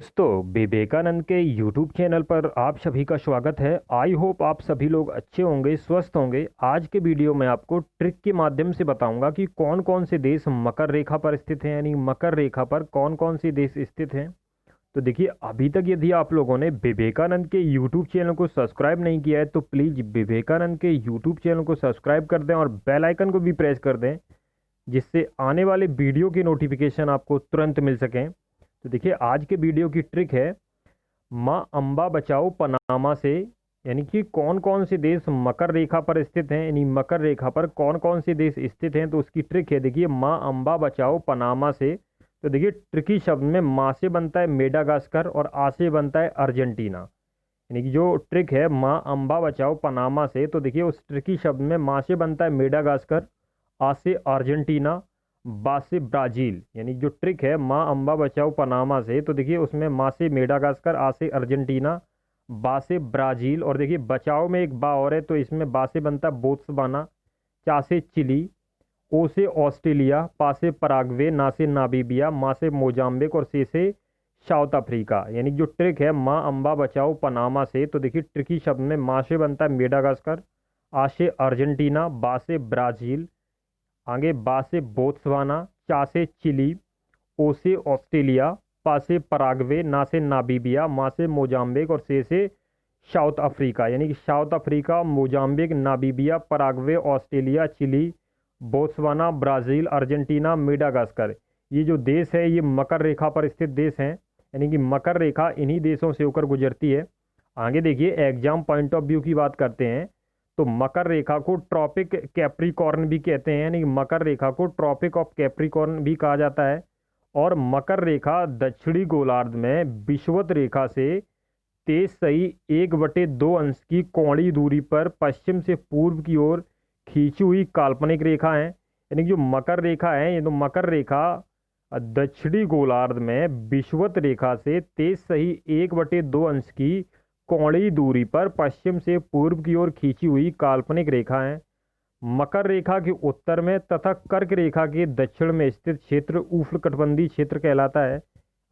दोस्तों विवेकानंद के YouTube channel पर आप सभी का स्वागत है। आई होप आप सभी लोग अच्छे होंगे, स्वस्थ होंगे। आज के वीडियो में आपको ट्रिक के माध्यम से बताऊंगा कि कौन कौन से देश मकर रेखा पर स्थित हैं, यानी मकर रेखा पर कौन कौन से देश स्थित हैं। तो देखिए, अभी तक यदि आप लोगों ने विवेकानंद के YouTube चैनल को सब्सक्राइब नहीं किया है तो प्लीज़ विवेकानंद के YouTube चैनल को सब्सक्राइब कर दें और बेल आइकन को भी प्रेस कर दें, जिससे आने वाले वीडियो की नोटिफिकेशन आपको तुरंत मिल सकें। तो देखिए, आज के वीडियो की ट्रिक है माँ अम्बा बचाओ पनामा से, यानी कि कौन कौन से देश मकर रेखा पर स्थित हैं, यानी मकर रेखा पर कौन कौन से देश स्थित हैं। तो उसकी ट्रिक है, देखिए, माँ अम्बा बचाओ पनामा से। तो देखिए, ट्रिकी शब्द में माँ से बनता है मेडागास्कर और आ से बनता है अर्जेंटीना। यानी कि जो ट्रिक है माँ अम्बा बचाओ पनामा से, तो देखिए उस ट्रिकी शब्द में माँ से बनता है मेडागास्कर, आ से अर्जेंटीना, बा से ब्राज़ील। यानी जो ट्रिक है माँ अम्बा बचाओ पनामा से, तो देखिए उसमें माँ से मेडागास्कर, आ से अर्जेंटीना, बा से ब्राज़ील, और देखिए बचाओ में एक बा और है तो इसमें बा से बनता है बोत्सवाना, चा से चिली, ओ से ऑस्ट्रेलिया, पा से पराग्वे, ना से नामीबिया, मा से मोजाम्बिक और से साउथ अफ्रीका। यानी जो ट्रिक है माँ अम्बा बचाओ पनामा से, तो देखिए ट्रिकी शब्द में माँ से बनता है मेडागास्कर, आ से अर्जेंटीना, बा से ब्राज़ील, आगे बा से बोत्सवाना, चा से चिली, ओ से ऑस्ट्रेलिया, पा से पराग्वे, ना से नामीबिया, मा से मोजाम्बिक और से साउथ अफ्रीका। यानी कि South Africa, Mozambique, Namibia, Paraguay, Australia, Chile, Botswana, Brazil, Argentina, Madagascar. ये जो देश है ये मकर रेखा पर स्थित देश हैं। यानी कि मकर रेखा इन्हीं देशों से होकर गुजरती है। आगे देखिए, एग्जाम पॉइंट ऑफ व्यू की बात करते हैं तो मकर रेखा को ट्रॉपिक कैप्रिकॉर्न भी कहते हैं, यानी मकर रेखा को ट्रॉपिक ऑफ कैप्रिकॉर्न भी कहा जाता है। और मकर रेखा दक्षिणी गोलार्ध में विषुवत रेखा से 23 सही 1/2 अंश की कोणीय दूरी पर पश्चिम से पूर्व की ओर खींची हुई काल्पनिक रेखा है। यानी कि जो मकर रेखा है, ये तो मकर रेखा दक्षिणी गोलार्ध में विषुवत रेखा से 23 सही 1/2 अंश की कोणीय दूरी पर पश्चिम से पूर्व की ओर खींची हुई काल्पनिक रेखा है। मकर रेखा के उत्तर में तथा कर्क रेखा के दक्षिण में स्थित क्षेत्र उष्णकटिबंधीय क्षेत्र कहलाता है।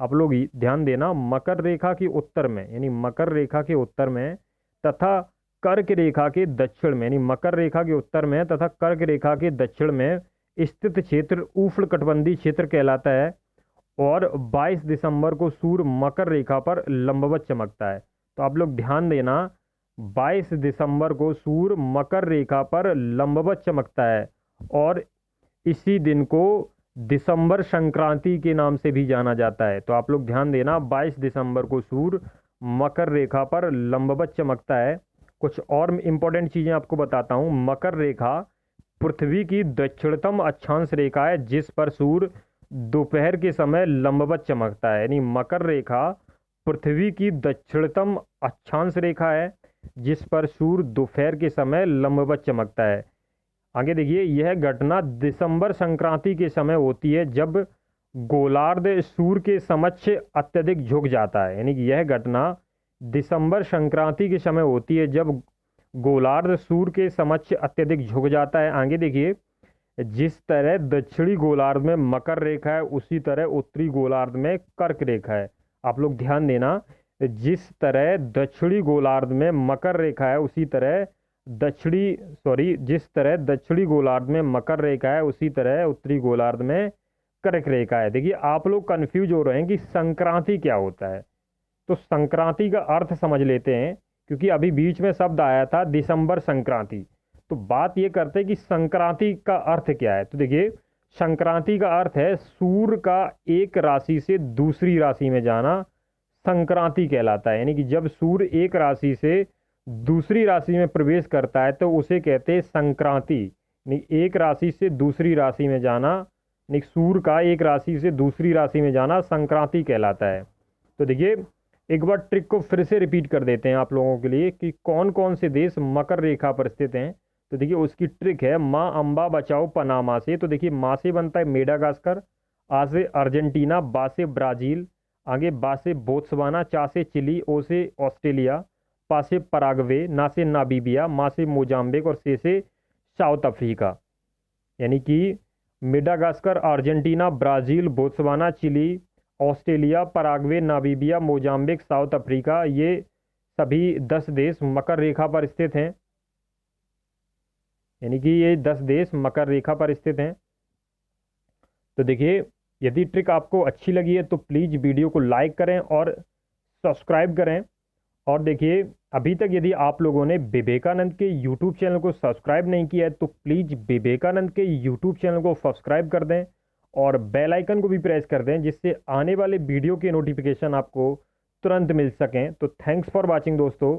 आप लोग ध्यान देना, मकर रेखा के उत्तर में, यानी मकर रेखा के उत्तर में तथा कर्क रेखा के दक्षिण में, यानी मकर रेखा के उत्तर में तथा कर्क रेखा के दक्षिण में स्थित क्षेत्र उष्णकटिबंधीय क्षेत्र कहलाता है। और 22 दिसंबर को सूर्य मकर रेखा पर लंबवत चमकता है। तो आप लोग ध्यान देना, 22 दिसंबर को सूर्य मकर रेखा पर लंबवत चमकता है और इसी दिन को दिसंबर संक्रांति के नाम से भी जाना जाता है। तो आप लोग ध्यान देना, 22 दिसंबर को सूर्य मकर रेखा पर लंबवत चमकता है। कुछ और इंपॉर्टेंट चीज़ें आपको बताता हूँ। मकर रेखा पृथ्वी की दक्षिणतम अक्षांश रेखा है जिस पर सूर्य दोपहर के समय लंबवत चमकता है। यानी मकर रेखा पृथ्वी की दक्षिणतम अक्षांश रेखा है जिस पर सूर्य दोपहर के समय लंबवत चमकता है। आगे देखिए, यह घटना दिसंबर संक्रांति के समय होती है जब गोलार्ध सूर्य के समक्ष अत्यधिक झुक जाता है। यानी कि यह घटना दिसंबर संक्रांति के समय होती है जब गोलार्ध सूर्य के समक्ष अत्यधिक झुक जाता है। आगे देखिए, जिस तरह दक्षिणी गोलार्ध में मकर रेखा है उसी तरह उत्तरी गोलार्ध में कर्क रेखा है। आप लोग ध्यान देना, जिस तरह दक्षिणी गोलार्ध में मकर रेखा है उसी तरह जिस तरह दक्षिणी गोलार्ध में मकर रेखा है उसी तरह उत्तरी गोलार्ध में कर्क रेखा है। देखिए, आप लोग कंफ्यूज हो रहे हैं कि संक्रांति क्या होता है, तो संक्रांति का अर्थ समझ लेते हैं, क्योंकि अभी बीच में शब्द आया था दिसंबर संक्रांति। तो बात ये करते हैं कि संक्रांति का अर्थ क्या है। तो देखिए, संक्रांति का अर्थ है सूर्य का एक राशि से दूसरी राशि में जाना संक्रांति कहलाता है। यानी कि जब सूर्य एक राशि से दूसरी राशि में प्रवेश करता है तो उसे कहते हैं संक्रांति। यानी एक राशि से दूसरी राशि में जाना, यानी सूर्य का एक राशि से दूसरी राशि में जाना संक्रांति कहलाता है। तो देखिए, एक बार ट्रिक को फिर से रिपीट कर देते हैं आप लोगों के लिए कि कौन कौन से देश मकर रेखा पर स्थित हैं। तो देखिए, उसकी ट्रिक है माँ अम्बा बचाओ पनामा से। तो देखिए, माँ से बनता है मेडागास्कर, आ से अर्जेंटीना, बा से ब्राज़ील, आगे बा से बोत्सवाना, चा से चिली, ओ से ऑस्ट्रेलिया, पा से पराग्वे, ना से नामीबिया, मा से मोजाम्बिक और से साउथ अफ्रीका। यानी कि Madagascar, Argentina, Brazil, Botswana, Chile, Australia, Paraguay, Namibia, Mozambique, South Africa, ये सभी 10 देश मकर रेखा पर स्थित हैं। यानी कि ये 10 देश मकर रेखा पर स्थित हैं। तो देखिए, यदि ट्रिक आपको अच्छी लगी है तो प्लीज़ वीडियो को लाइक करें और सब्सक्राइब करें। और देखिए, अभी तक यदि आप लोगों ने विवेकानंद के यूट्यूब चैनल को सब्सक्राइब नहीं किया है तो प्लीज़ विवेकानंद के यूट्यूब चैनल को सब्सक्राइब कर दें और बेल आइकन को भी प्रेस कर दें, जिससे आने वाले वीडियो के नोटिफिकेशन आपको तुरंत मिल सकें। तो थैंक्स फॉर वॉचिंग दोस्तों।